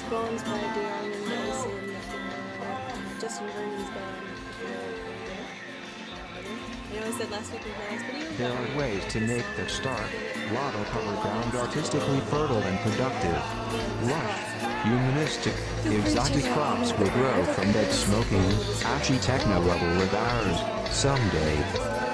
Bones by Dion and Mason, Justin Vernon's band. I know I said last week was my last video. There are ways to make the start. Wattle cover ground artistically fertile and productive. Lush, humanistic, exotic crops will grow from dead smoking, ashy techno rubble with ours, someday.